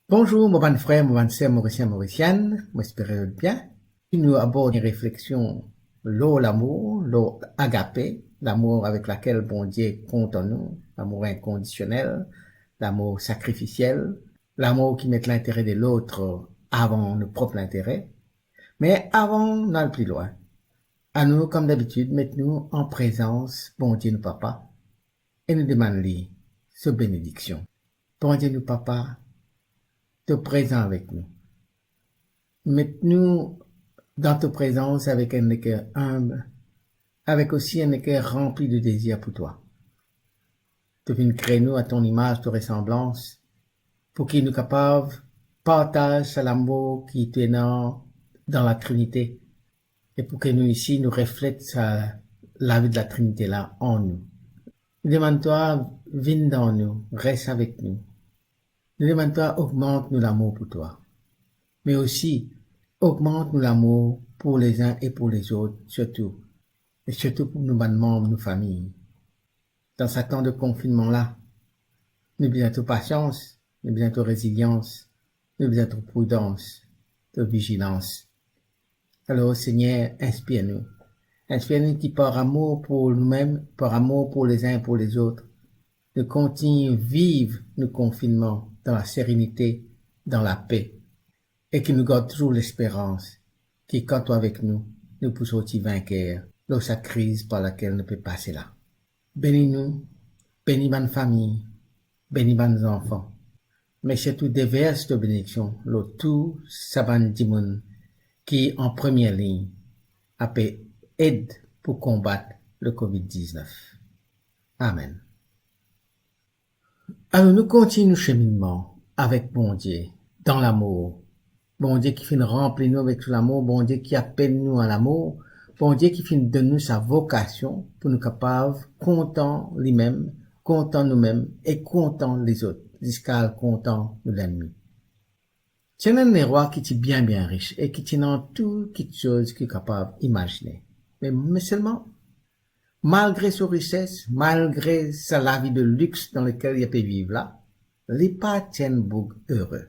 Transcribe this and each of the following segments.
Bonjour, mon bon frère, mon bon sœur, Mauricien, Mauricienne, j'espère bien. Nous abordons une réflexion, l'eau, l'amour, l'eau agapé, l'amour avec laquelle bon Dieu compte en nous, l'amour inconditionnel, l'amour sacrificiel, l'amour qui met l'intérêt de l'autre avant notre propre intérêt. Mais avant d'aller plus loin, à nous, comme d'habitude, mettons-nous en présence, bon Dieu, nous papa, et nous demandons ce bénédiction. Bon Dieu, nous papa, te présent avec nous. Mets-nous dans ta présence avec un cœur humble, avec aussi un cœur rempli de désir pour toi. Tu viens créer nous à ton image, ta ressemblance, pour qu'il nous capable partage l'amour qui est dans la Trinité, et pour que nous ici nous reflète la vie de la Trinité là en nous. Demande-toi, viens dans nous, reste avec nous. Demande-toi, augmente-nous l'amour pour toi. Mais aussi, augmente-nous l'amour pour les uns et pour les autres, surtout. Et surtout pour nos membres, nos familles. Dans ce temps de confinement-là, nous besoin de patience, nous besoin de résilience, nous besoin de prudence, de vigilance. Alors, Seigneur, inspire-nous. Inspire-nous qui, par amour pour nous-mêmes, par amour pour les uns et pour les autres, nous continuons vivre nos confinements dans la sérénité, dans la paix, et qui nous garde toujours l'espérance, qui, quand tu es avec nous, nous peut sortir vainqueurs de cette crise par laquelle nous peut passer là. Bénis-nous, bénis ma famille, bénis mes enfants, mais surtout déverse de bénédiction, le tout saban dimoun qui en première ligne a pu aide pour combattre le COVID-19. Amen. Alors nous continuons le cheminement avec bon Dieu, dans l'amour. Bon Dieu qui finit remplir nous avec l'amour, bon Dieu qui appelle nous à l'amour, bon Dieu qui finit de nous sa vocation pour nous capables, contents lui-même, contents nous-mêmes et contents les autres, jusqu'à contents de l'ennemi. C'est un roi qui est bien riche et qui tient en toutes choses qu'il est capable d'imaginer. Mais seulement, malgré sa richesse, malgré la vie de luxe dans laquelle il peut vivre là, les pas tiennent beaucoup heureux.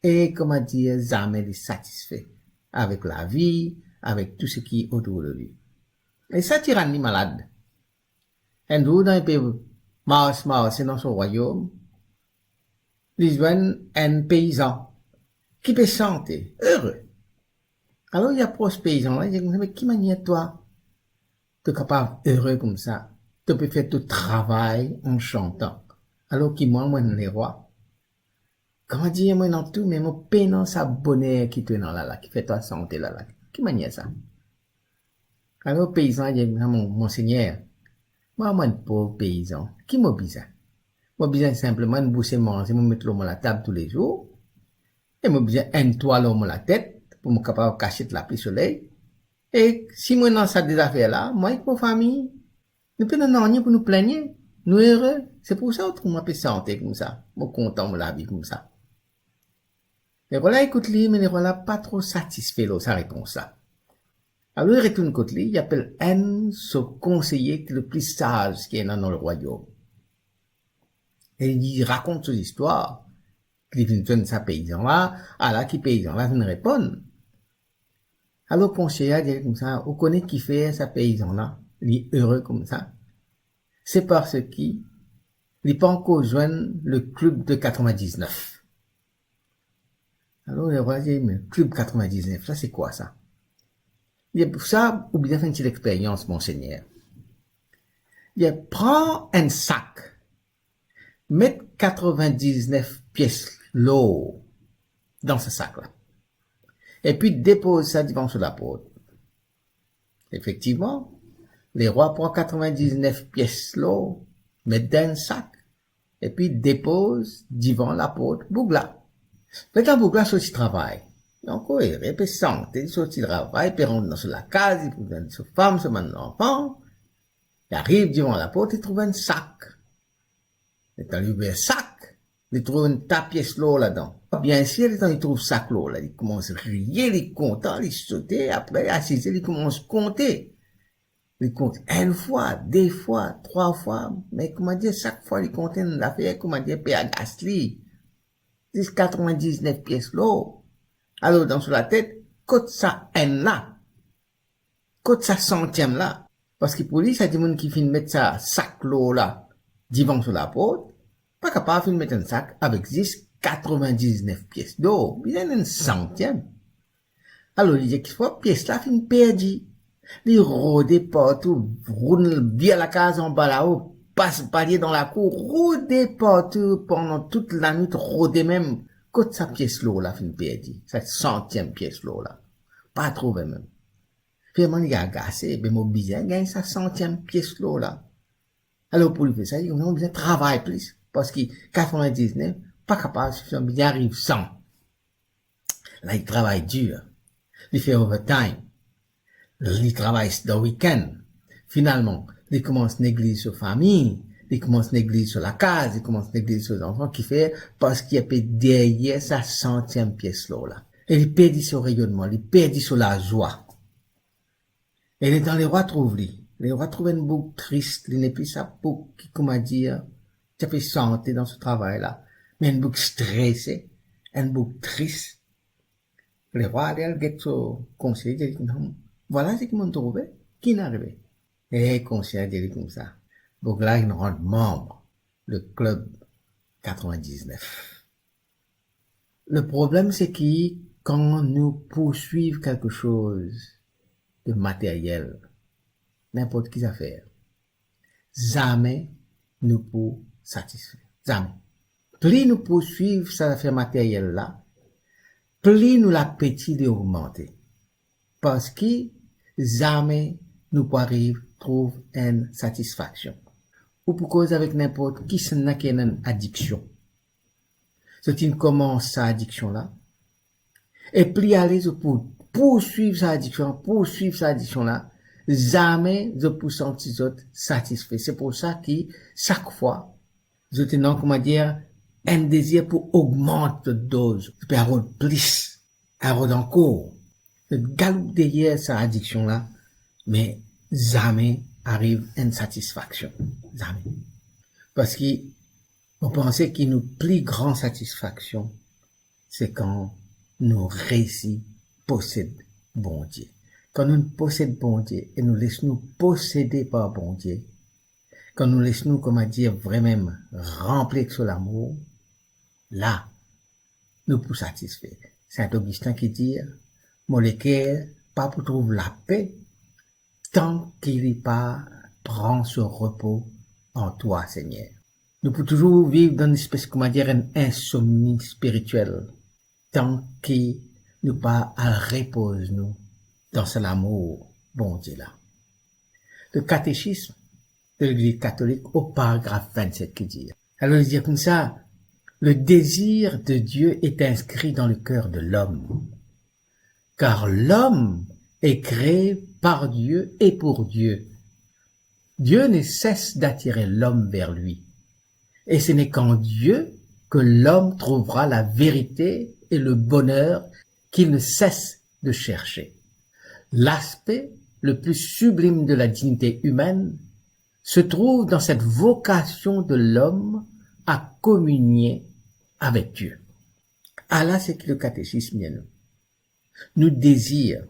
Et, comment dire, jamais il est satisfait avec la vie, avec tout ce qui est autour de lui. Et ça tire un malade. Un jour, dans un pays c'est dans son royaume, il voit un paysan qui peut chanter, heureux. Alors, il y a pour ce paysan-là, il dit, mais qui manière toi, de capable heureux comme ça, tu peux faire tout travail en chantant. Alors, qui moi, les rois, comment dire, moi, dans tout, mais mon pénant, sa bonheur qui te dans là, qui fait toi santé là. Qui manière ça? Alors, paysan, il dit, mon seigneur, moi, un pauvre paysan, qui m'a besoin? Moi, besoin simplement de bousser manger, me mettre l'homme à la table tous les jours, et moi, besoin un toit l'homme à la tête, pour me capable de cacher la pluie soleil. Et si moi, dans cette des affaires-là, moi, avec ma famille, nous pouvons rien pour nous plaigner, nous heureux. C'est pour ça que moi, je peux santé comme ça, moi, content de la vie comme ça. Les rois-là écoutent lui, mais les rois-là pas trop satisfaits de sa réponse-là. Alors, il retourne côté lui, il appelle ce conseiller qui est le plus sage qui est dans le royaume. Et il raconte son histoire. Il vient de sa paysan-là, alors qui paysan-là vient répondre. Alors, le conseiller dit comme ça, vous connaissez qui fait sa paysan-là, il est heureux comme ça. C'est parce qu'il n'est pas encore joindre le club de 99. Alors, le roi dit, mais club 99, ça c'est quoi ça? Il dit, ça, ou bien faire une petite expérience, monseigneur. Il dit, prends un sac, mets 99 pièces l'eau dans ce sac-là. Et puis dépose ça devant sur la porte. Effectivement, les rois prennent 99 pièces l'eau, mettent dans un sac, et puis dépose devant la porte Bougla. Quand Bougla sortit travail, donc il peut sentir, il sortit travail, puis rentre dans la case, il trouve une femme, son enfant, il arrive devant la porte, il trouve un sac. Il est allé ouvrir un sac, il trouve une pièce l'eau là-dedans. Bien sûr, il trouve sac l'eau là, il commence à rire, il est content, il saute, après, assis, il commence à compter. Il compte une fois, deux fois, trois fois, mais comment dire, chaque fois, il compte une affaire, comment dire, Père Gasly. C'est 99 pièces l'eau. Alors, dans la tête, côte ça haine là. Côte ça centième là. Parce que pour lui, ça dit, qui finit mettre ça sac l'eau là, divan sur la porte, pas capable de mettre un sac avec 10, 99 pièces d'eau. Il y a une centième. Alors, il dit qu'il faut pièce là, fin perdu. Il rôde partout, roule via la case en bas là-haut, passe palier dans la cour, rôde partout pendant toute la nuit, rôde même. Côte sa pièce l'eau là, fin perdu. Cette centième pièce l'eau là. Pas trouvé même. Finalement, il a agacé, ben, mon bizarre, gagne sa centième pièce l'eau là. Alors, pour lui faire ça, il a besoin de travailler plus. Parce que 99, pas capable, il arrive 100. Là, il travaille dur. Il fait overtime. Il travaille le week-end. Finalement, il commence à négliger sa famille. Il commence à négliger sur la case. Il commence à négliger sur les enfants qui fait parce qu'il a payé derrière sa centième pièce là. Et il perdit son rayonnement. Il perdit sur la joie. Et il est dans les rois trouve-lui. Les rois trouvent une boucle triste. Il n'est plus sa boucle qui, comment dire, ça fait santé dans ce travail-là. Mais une boucle stressée. Une boucle triste. Les rois allaient get son conseil. Ils disent, voilà ce qu'ils m'ont trouvé. Qui n'est arrivé? Et conseil dit comme ça. Donc là, ils rendent membre. Le club 99. Le problème, c'est que quand nous poursuivons quelque chose de matériel, n'importe qui affaire, jamais nous pour satisfaire. Jamais. Plus nous poursuivons cette affaire matérielle là, plus nous l'appétit d'augmenter. Parce que jamais nous arrivons trouve une satisfaction. Ou pour cause avec n'importe qui n'a qu'une addiction. C'est une commence sa addiction là. Et puis aller pour poursuivre sa addiction là, jamais je peux sentir autres satisfait. C'est pour ça que chaque fois, je tenais, comment dire, un désir pour augmenter la dose, pour avoir plus, avoir encore. Je galope derrière sa addiction là, mais jamais arrive une satisfaction. Jamais. Parce que, on pensait qu'il nous plus grande satisfaction, c'est quand nous réussissons posséder bon Dieu. Quand nous possédons bon Dieu et nous laissons nous posséder par bon Dieu, quand nous laissons nous, comment dire, vraiment remplir sur l'amour, là, nous pouvons satisfaire. Saint Augustin qui dit, mon cœur, pas pour trouver la paix, tant qu'il n'y pas prend ce repos en toi, Seigneur. Nous pouvons toujours vivre dans une espèce, comment dire, une insomnie spirituelle, tant qu'il nous pas à repose nous dans cet amour, bon Dieu là. Le catéchisme de l'Église catholique au paragraphe 27 qui dit, alors il dit comme ça, le désir de Dieu est inscrit dans le cœur de l'homme, car l'homme est créé par Dieu et pour Dieu. Dieu ne cesse d'attirer l'homme vers lui. Et ce n'est qu'en Dieu que l'homme trouvera la vérité et le bonheur qu'il ne cesse de chercher. L'aspect le plus sublime de la dignité humaine se trouve dans cette vocation de l'homme à communier avec Dieu. Ah là, c'est que le catéchisme vient nous désire,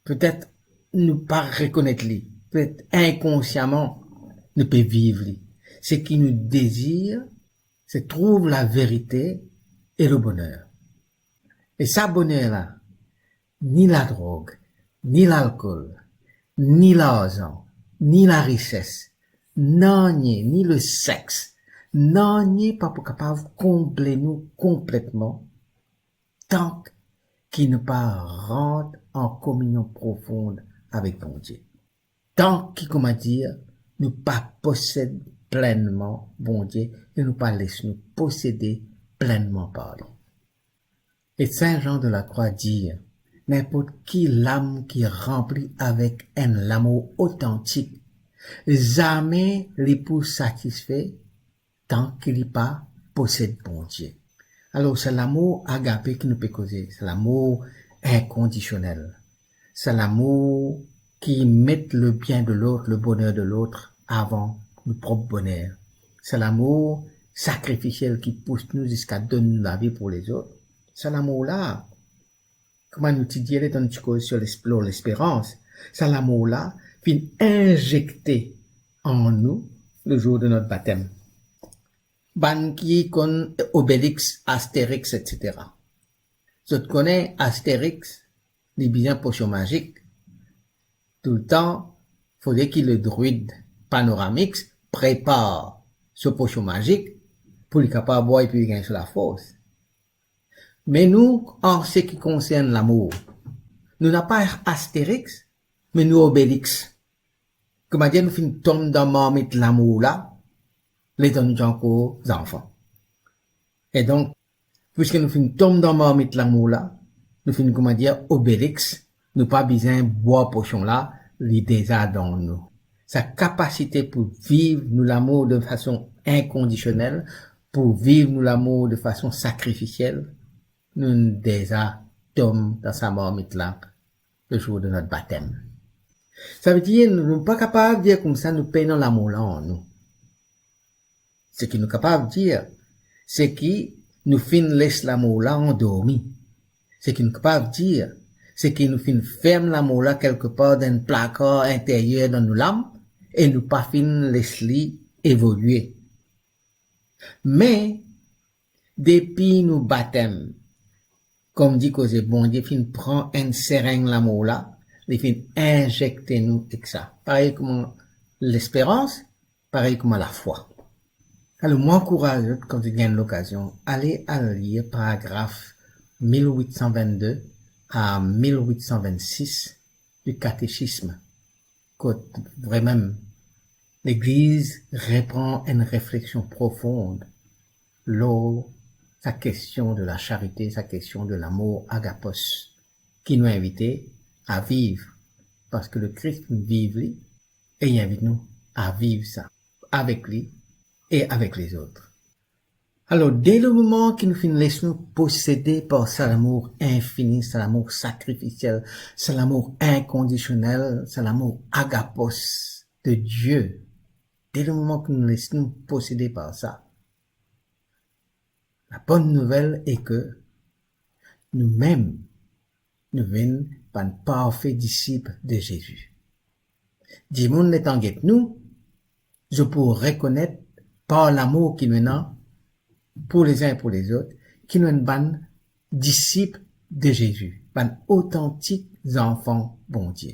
peut-être nous pas reconnaître lui, peut-être inconsciemment ne peut vivre lui. Ce qui nous désire, c'est trouve la vérité et le bonheur. Et ça bonheur là, ni la drogue, ni l'alcool, ni l'argent, ni la richesse, non, ni le sexe, non, ni pas capable de combler nous complètement, tant qu'il ne pas rentre en communion profonde avec ton Dieu. Tant qu'il, comment dire, nous pas possède pleinement bon Dieu et nous pas laisse nous posséder pleinement par lui. Et Saint Jean de la Croix dit, n'importe qui l'âme qui est remplie avec un amour authentique, jamais l'époux satisfait tant qu'il n'est pas possède bon Dieu. Alors c'est l'amour agapé qui nous peut causer, c'est l'amour inconditionnel, c'est l'amour qui met le bien de l'autre, le bonheur de l'autre avant le propre bonheur. C'est l'amour sacrificiel qui pousse nous jusqu'à donner la vie pour les autres. C'est l'amour-là. Comment nous dire dans notre cause sur l'espérance. C'est l'amour-là qui injecté en nous le jour de notre baptême. Ban qui con Obélix, Astérix, etc. Je te connais Astérix, les bien potions magiques. Tout le temps, faudrait que le druide Panoramix prépare ce potion magique pour le capable de boire et puis gagner sur la force. Mais nous, en ce qui concerne l'amour, nous n'avons pas Astérix, mais nous Obélix. Comment dire, nous finissons tomber dans marmite l'amour là, les donnons encore aux enfants. Et donc, puisque nous finissons tomber dans marmite l'amour là, nous finissons, comment dire, Obélix, nous pas besoin de boire potion là, les déjà dans nous. Sa capacité pour vivre nous l'amour de façon inconditionnelle, pour vivre nous l'amour de façon sacrificielle, nous déjà tombons dans sa marmite là, le jour de notre baptême. Ça veut dire, nous ne sommes pas capables de dire comme ça, nous payons l'amour là en nous. Ce qui nous est capable de dire, c'est qui nous laisse l'amour là endormi. Ce qui nous est capable de dire, c'est qui nous ferme l'amour là quelque part dans un placard intérieur dans nos lames, et nous pas laisse-li évoluer. Mais, depuis nous baptêmes, comme dit que bon Dieu prend un seringue l'amour là, il injecter nous avec ça. Pareil comme l'espérance, pareil comme la foi. Alors, moi, courageux, quand tu gagnes l'occasion, allez à lire paragraphe 1822 à 1826 du catéchisme. Que vraiment, l'Église répond à une réflexion profonde lors sa question de la charité, sa question de l'amour agapos, qui nous invite à vivre, parce que le Christ nous vive lui, et il invite nous à vivre ça, avec lui et avec les autres. Alors, dès le moment qu'il nous laisse nous posséder par cet amour infini, cet amour sacrificiel, cet amour inconditionnel, cet amour agapos de Dieu, dès le moment qu'il nous laisse nous posséder par ça, la bonne nouvelle est que nous-mêmes, nous venons par un parfait disciple de Jésus. Dis-moi, n'étant guet nous, je pourrais reconnaître par l'amour qu'il nous a pour les uns et pour les autres, qui nous est un disciple de Jésus, un authentique enfant bon Dieu.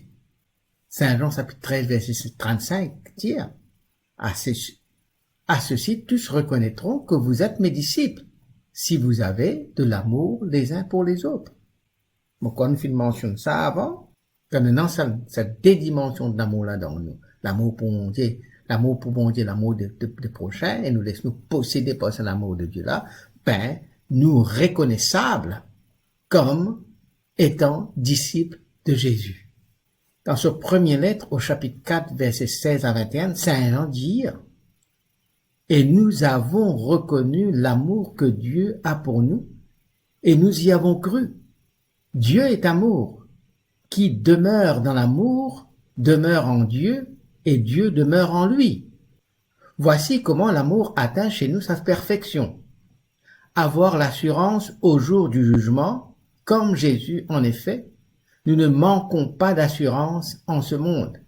Saint Jean chapitre 13 verset 35 dit, à ceci tous reconnaîtront que vous êtes mes disciples, si vous avez de l'amour les uns pour les autres. Bon, quand on mentionne ça avant, maintenant, cette dédimension de l'amour-là dans nous, l'amour pour mon Dieu, l'amour pour mon Dieu, l'amour de prochain, et nous laisse nous posséder par cet amour de Dieu-là, ben, nous reconnaissables comme étant disciples de Jésus. Dans ce premier lettre, au chapitre 4, versets 16 à 21, Saint Jean dit, et nous avons reconnu l'amour que Dieu a pour nous, et nous y avons cru. Dieu est amour. Qui demeure dans l'amour, demeure en Dieu, et Dieu demeure en lui. Voici comment l'amour atteint chez nous sa perfection. Avoir l'assurance au jour du jugement, comme Jésus en effet, nous ne manquons pas d'assurance en ce monde.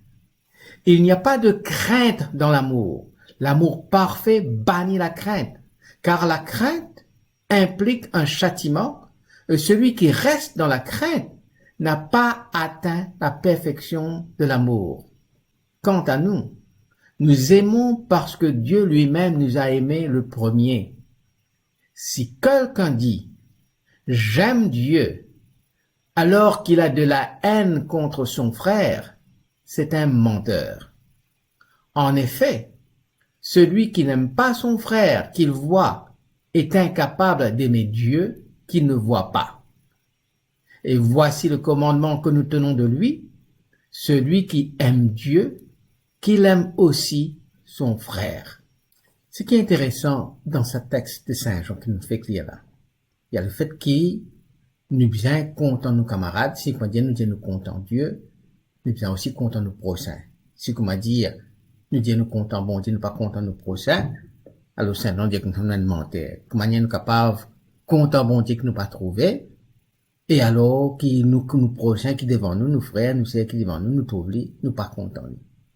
Il n'y a pas de crainte dans l'amour. L'amour parfait bannit la crainte, car la crainte implique un châtiment, et celui qui reste dans la crainte n'a pas atteint la perfection de l'amour. Quant à nous, nous aimons parce que Dieu lui-même nous a aimés le premier. Si quelqu'un dit « j'aime Dieu » alors qu'il a de la haine contre son frère, c'est un menteur. En effet, celui qui n'aime pas son frère qu'il voit est incapable d'aimer Dieu qu'il ne voit pas. Et voici le commandement que nous tenons de lui, celui qui aime Dieu, qu'il aime aussi son frère. Ce qui est intéressant dans ce texte de Saint Jean qui nous fait lire là, il y a le fait qu'il nous bien comptons nos camarades, si on dit nous comptons Dieu, nous bien aussi comptons nos prochains. Si on dit nous comptons bon Dieu, nous pas comptons nos prochains, Alors, Saint-Jean dit que nous sommes alimentaires. Comment nous capables, content bon Dieu que nous pas trouvé, et alors, que nous prochains qui devant nous, nous frères, nous sœurs qui devant nous, nous trouvent, nous pas contents.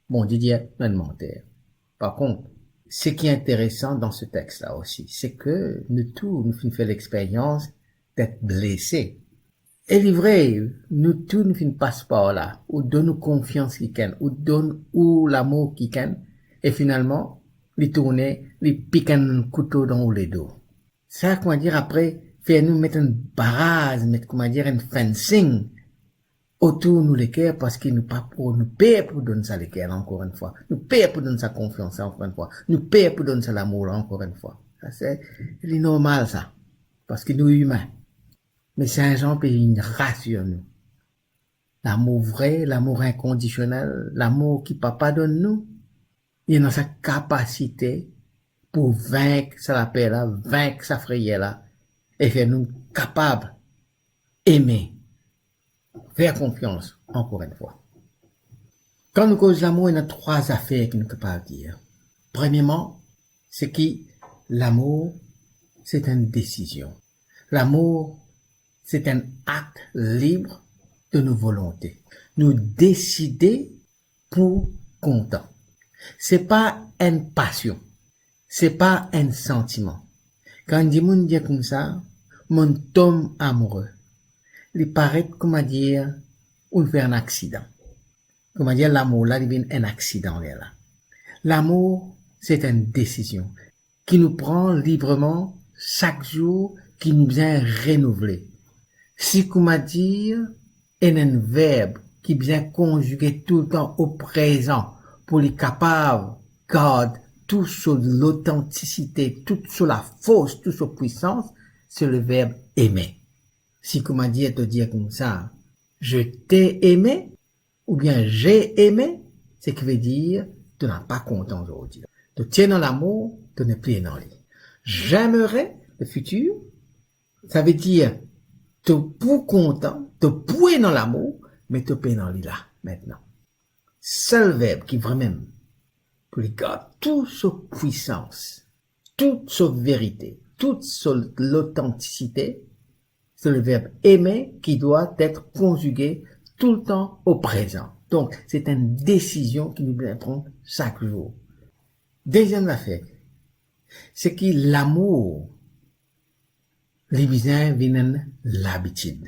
Bon Dieu dit alimentaire. Par contre, ce qui est intéressant dans ce texte-là aussi, c'est que nous faisons l'expérience d'être blessés. Et livré, nous tous, nous faisons passeport là, ou donne confiance qui ken, ou l'amour qui ken, et finalement, les tourner, les piquer un couteau dans les dos. Ça, comment dire, après, faire nous mettre une barrage, mettre, comment dire, un fencing, autour nous les cœurs parce qu'ils nous pas pour nous payer pour donner ça les cœurs encore une fois. Nous payer pour donner sa confiance encore une fois. Nous payer pour donner ça l'amour encore une fois. Ça c'est normal ça. Parce que nous humains. Mais Saint Jean peut une rassure nous. L'amour vrai, l'amour inconditionnel, l'amour qui papa donne nous, il est dans sa capacité pour vaincre ça la paix là, vaincre sa frayeur là, et faire nous capables aimer. Faire confiance, encore une fois. Quand nous causons l'amour, il y a trois affaires que nous pouvons pas dire. Premièrement, c'est que l'amour, c'est une décision. L'amour, c'est un acte libre de nos volontés. Nous décider pour content. C'est pas une passion. C'est pas un sentiment. Quand dit mon dit comme ça, mon tombe amoureux. Il paraît, comment dire, on fait un accident. Comment dire, l'amour, là, il vient un accident, là. L'amour, c'est une décision qui nous prend librement chaque jour, qui nous vient renouveler. Si, comment dire, est un verbe qui vient conjuguer tout le temps au présent pour les capables, garde tout sur l'authenticité, tout sur la force, tout sur puissance, c'est le verbe aimer. Si, comment dire, te dire comme ça, je t'ai aimé, ou bien j'ai aimé, c'est qui veut dire, tu n'es pas content aujourd'hui. Tu tiens dans l'amour, tu n'es plus dans lui. J'aimerais le futur, ça veut dire, tu pour content, tu pour dans l'amour, mais tu peux dans lui là, maintenant. Seul verbe qui vraiment, pour les gars, toute sa puissance, toute sa vérité, toute l'authenticité, c'est le verbe aimer qui doit être conjugué tout le temps au présent. Donc, c'est une décision qui nous doit prendre chaque jour. Deuxième affaire, c'est que l'amour, les besoins viennent l'habitude.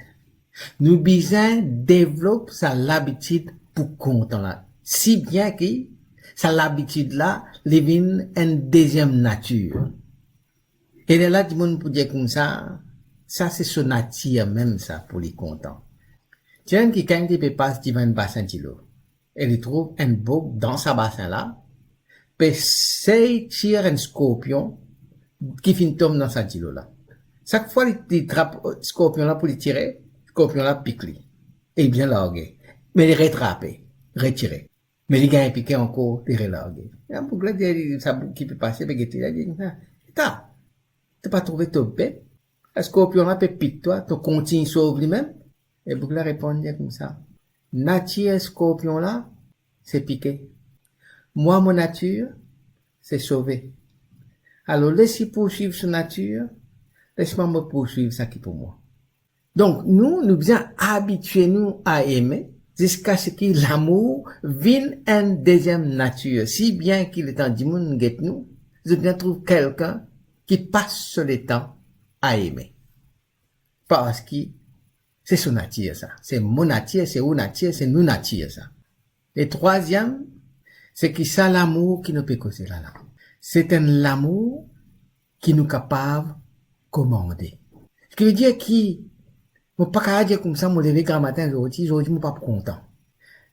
Nous besoins développent sa l'habitude pour content là. Si bien que, sa l'habitude là, les vient une deuxième nature. Et là, du monde pour dire comme ça c'est son nature même, ça, pour les contents. Tiens, qui quand il passe devant un bassin de l'eau, et il trouve un bouc dans sa bassin là, puis c'est tire un scorpion qui finit tombe dans sa îlot là. Chaque fois, il trappe scorpion là pour le tirer, scorpion là pique lui. Et il vient larguer. Mais il rattrape, retiré. Mais il gagne piqué encore, il relargué. Et un bouc là, ça bouc qui peut passer, mais il a dit, t'as pas trouvé ton bête? Le scorpion là peut piquer toi, tu continues sauve lui-même. Et bouc là répondait comme ça. Nature scorpion là, c'est piquer. Moi, mon nature, c'est sauver. Alors, laissez poursuivre son nature, laisse-moi me poursuivre ça qui pour moi. Donc, nous devons habituer nous à aimer, jusqu'à ce que l'amour vienne une deuxième nature. Si bien qu'il est en dimon guette nous, je bien trouve quelqu'un qui passe le temps à aimer. Parce que c'est son nature, ça. C'est mon nature, c'est où nature, c'est nous nature, ça. Et troisième, c'est que ça l'amour qui nous peut causer là. C'est un amour qui nous capable de commander. Ce qui veut dire que, moi pas qu'à dire comme ça, moi lever grand matin aujourd'hui, moi pas content.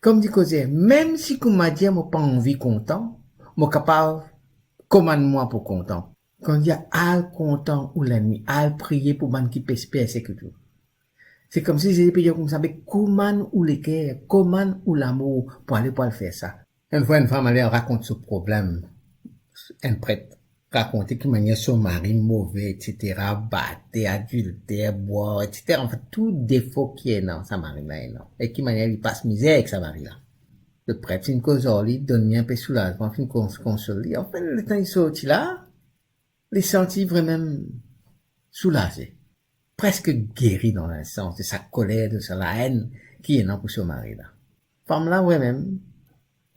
Comme dit causer, même si comme m'a dit, moi pas envie content, moi capable, commande-moi pour content. Quand il y a al content ou la nuit, al prier pour ban qui peut espérer que tout. C'est comme si j'ai payé comme ça, mais comment ou les cœurs, comment ou l'amour pour aller faire ça. Une fois, une femme allait raconter ce problème. Un prêtre racontait qu'il maniait son mari mauvais, etc., batté, adultère, boire, etc. En fait, tout défaut qui est dans sa mari-là, non. Et qu'il maniait, il passe misère avec sa mari-là. Le prêtre, c'est une cause, il donne un peu soulagement, il console. En fait, le temps, il sortit là, les sentit vraiment soulagé, presque guéri dans un sens de sa colère, de sa haine qui est dans pour son mari là. Femme là vraiment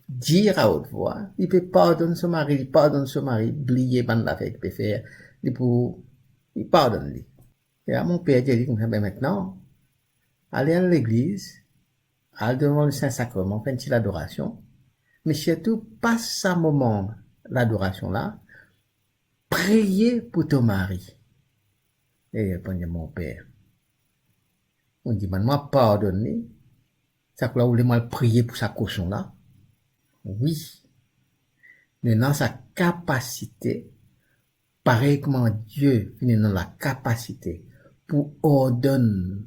dire à haute voix, il peut pardonner son mari, oublier ban la fait qu'il peut faire, il pardonne lui. Et à mon père dit comme ça, ben maintenant, aller à l'église, aller devant le Saint-Sacrement, faire une petite adoration, mais surtout, passe un moment, l'adoration là, prier pour ton mari. Et répondit mon père. On dit, ben, moi, pardonner, ça que là, vous voulez moi prier pour sa cochon là? Oui. Mais dans sa capacité, pareil comme Dieu, il est dans la capacité pour ordonner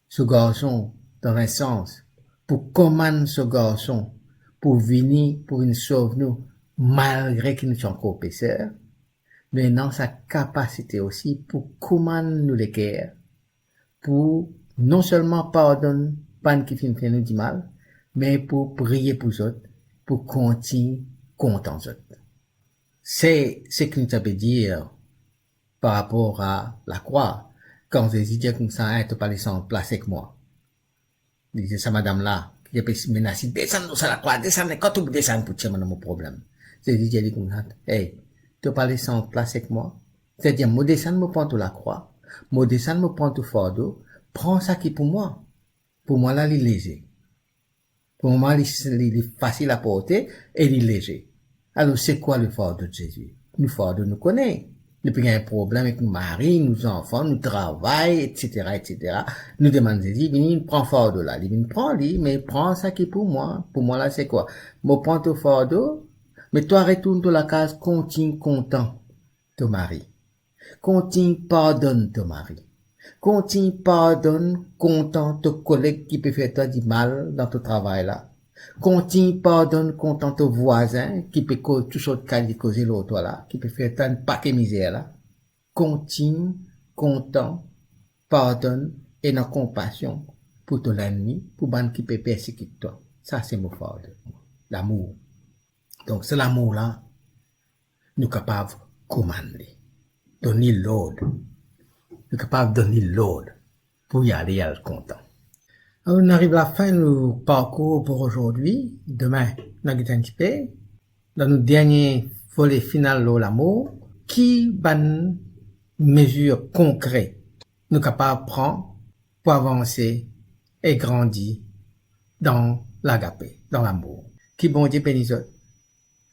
ce garçon dans un sens, pour commander ce garçon, pour venir, pour une sauve nous, malgré qu'il nous soit encore pécheurs, mais dans sa capacité aussi pour commander nous les guerres, pour non seulement pardonner pas qui fait nous du mal, mais pour prier pour eux autres, pour continuer content eux autres. C'est ce que nous avons dire par rapport à la croix. Quand Jésus dit comme ça, tu pas laisser en place avec moi. Il disait ça, madame là, qui a menacé, descends sur la croix, descends, quand tu descends pour tirer mon problème. Jésus dit comme ça, hey, tu pas laisser en place avec moi. C'est-à-dire, moi descends, me prends tout la croix, moi descends, me prends tout fardeau, prends ça qui pour moi. Pour moi là, il est léger. Pour moi, il est facile à porter et il est léger. Alors, c'est quoi le fardeau de Jésus? Le fardeau nous connaît. Depuis qu'il y a un problème avec nos maris, nos enfants, nous travaillons, etc. Nous demandons Jésus, il prend fardeau là. Il prend, mais prends ça qui pour moi. Pour moi là, c'est quoi? Moi, prends ton fardeau, mais toi, retourne dans la case, continue content ton mari. Continue pardonne ton mari. Continue pardonne content ton collègue qui peut faire toi du mal dans ton travail là. Continue pardonne content ton voisin qui peut tout chose de causer l'autre là, qui peut faire toi une paquet misère là. Continue content pardonne et dans compassion pour ton ennemi, pour ban qui peut persécuter toi. Ça c'est mon fort, l'amour. Donc c'est l'amour là, nous capables de commander, donner l'ordre. Nous capable de donner l'ordre pour y aller à content. Alors, on arrive à la fin du parcours pour aujourd'hui. Demain, nous allons un petit peu dans notre dernier volet final de l'amour, qui ban mesures concrètes nous capables de prendre pour avancer et grandir dans l'agapé, dans l'amour. Qui bon Dieu bénisse eux,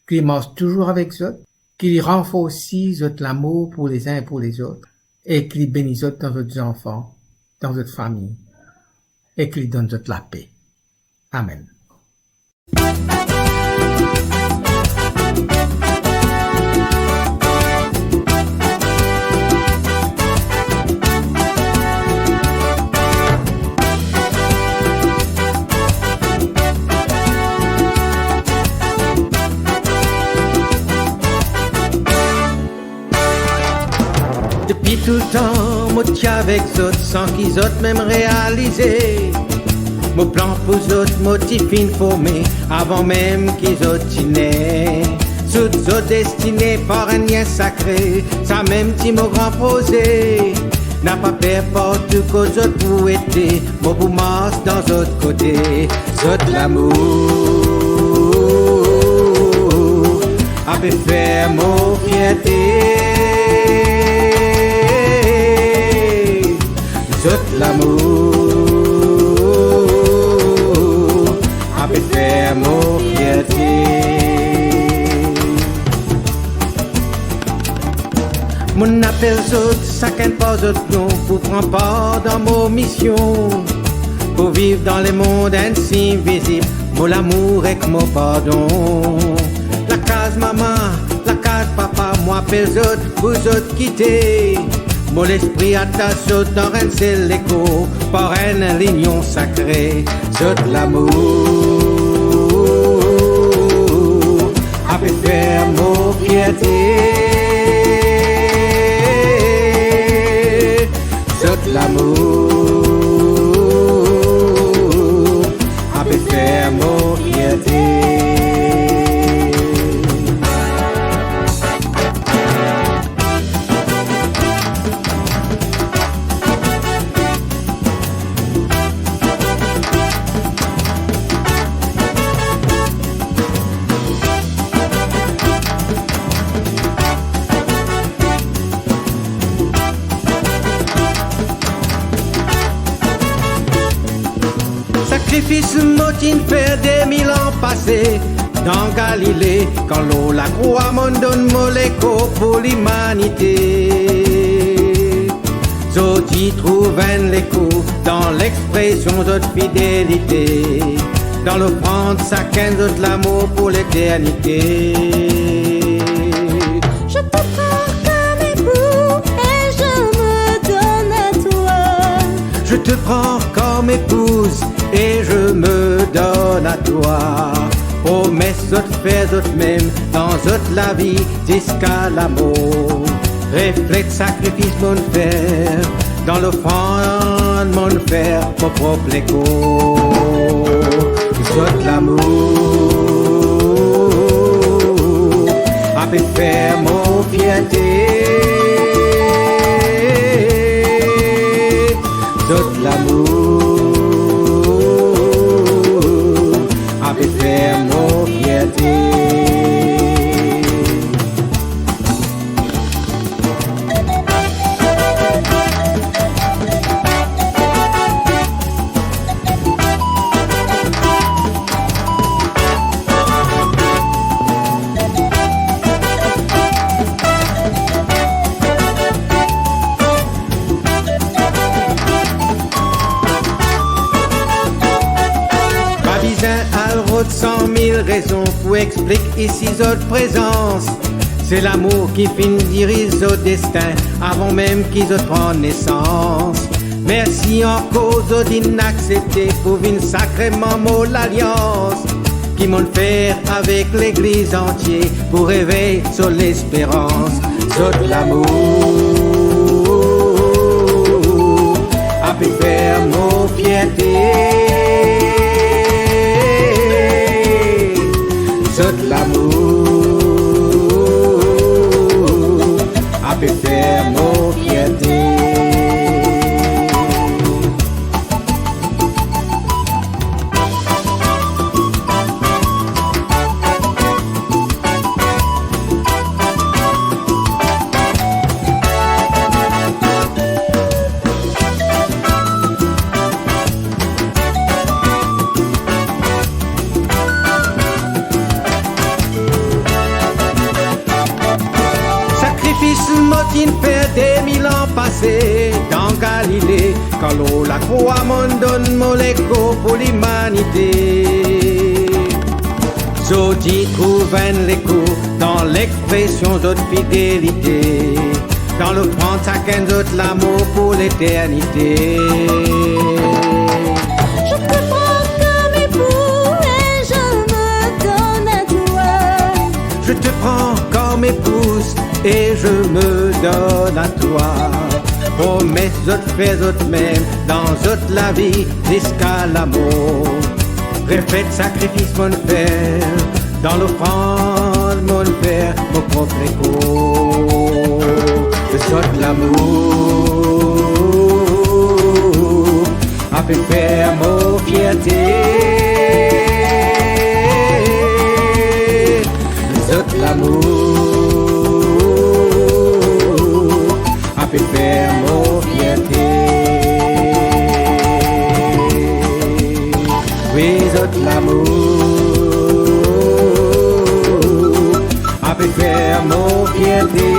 qui marche toujours avec eux, qui renforce l'amour pour les uns et pour les autres, et qui bénisse dans votre enfants, dans votre famille, et qui donne la paix. Amen. Depuis tout le temps, moi tiens avec autres sans qu'ils autres même réaliser. Mon plan pour autres motifs formés avant même qu'ils autres naissent. Toutes autres destinées par un lien sacré, ça même si mon grand posé. N'a pas peur partout qu'aux autres pour aider, mon pour marche dans autres côtés. Autres l'amour, a pu faire mon fierté. Tout l'amour a pu faire mon fierté. Mon appel saute, chacun pas autre nom pour prendre part dans mon mission. Pour vivre dans le monde ainsi invisible, mon amour et mon pardon. La case maman, la case papa, moi appelle autres, vous autres quitter. Mon esprit attache dans un seul écho, par un lignon sacré, toute l'amour a pu faire mon fierté. Toute l'amour a pu faire mon fierté. Sacrifice motin fait des 1000 ans passés dans Galilée, quand l'eau la croix m'en donne moléco pour l'humanité. Zodi trouve un l'écho dans l'expression de fidélité, dans l'offrande chacun de l'amour pour l'éternité. Je te prends comme époux et je me donne à toi. Je te prends comme épouse et je me donne à toi. Promesse de faire de même dans toute la vie jusqu'à l'amour. Reflète sacrifice mon frère, dans l'offrande mon frère, mon propre écho. Toute l'amour a pu faire mon fierté. Toute l'amour a pu faire mon fierté. De 100 000 raisons pour expliquer ici notre présence. C'est l'amour qui finit dirige au destin avant même qu'ils prennent naissance. Merci en cause d'inaccepter pour une sacrément mot l'alliance qui m'ont fait avec l'église entière pour rêver sur l'espérance. Sur l'amour a pu faire mon fierté. Toute l'amour a pu faire mon fierté. Motin fait des 1000 ans passés dans Galilée, quand l'eau la croix m'en donne moléco pour l'humanité. Zodi trouve un l'écho dans l'expression de fidélité, dans le prendre chacun de l'amour pour l'éternité. Je te prends comme époux et je me donne à toi. Je te prends comme épouse et je me donne à toi. Promesse de faire de même dans toute la vie jusqu'à l'amour. Répète sacrifice mon frère, dans l'offrande mon frère, mon propre écho. Je saute l'amour a pu faire mon fierté. Je saute l'amour a pu faire mon fierté. Oui, zot l'amour a pu faire mon fierté.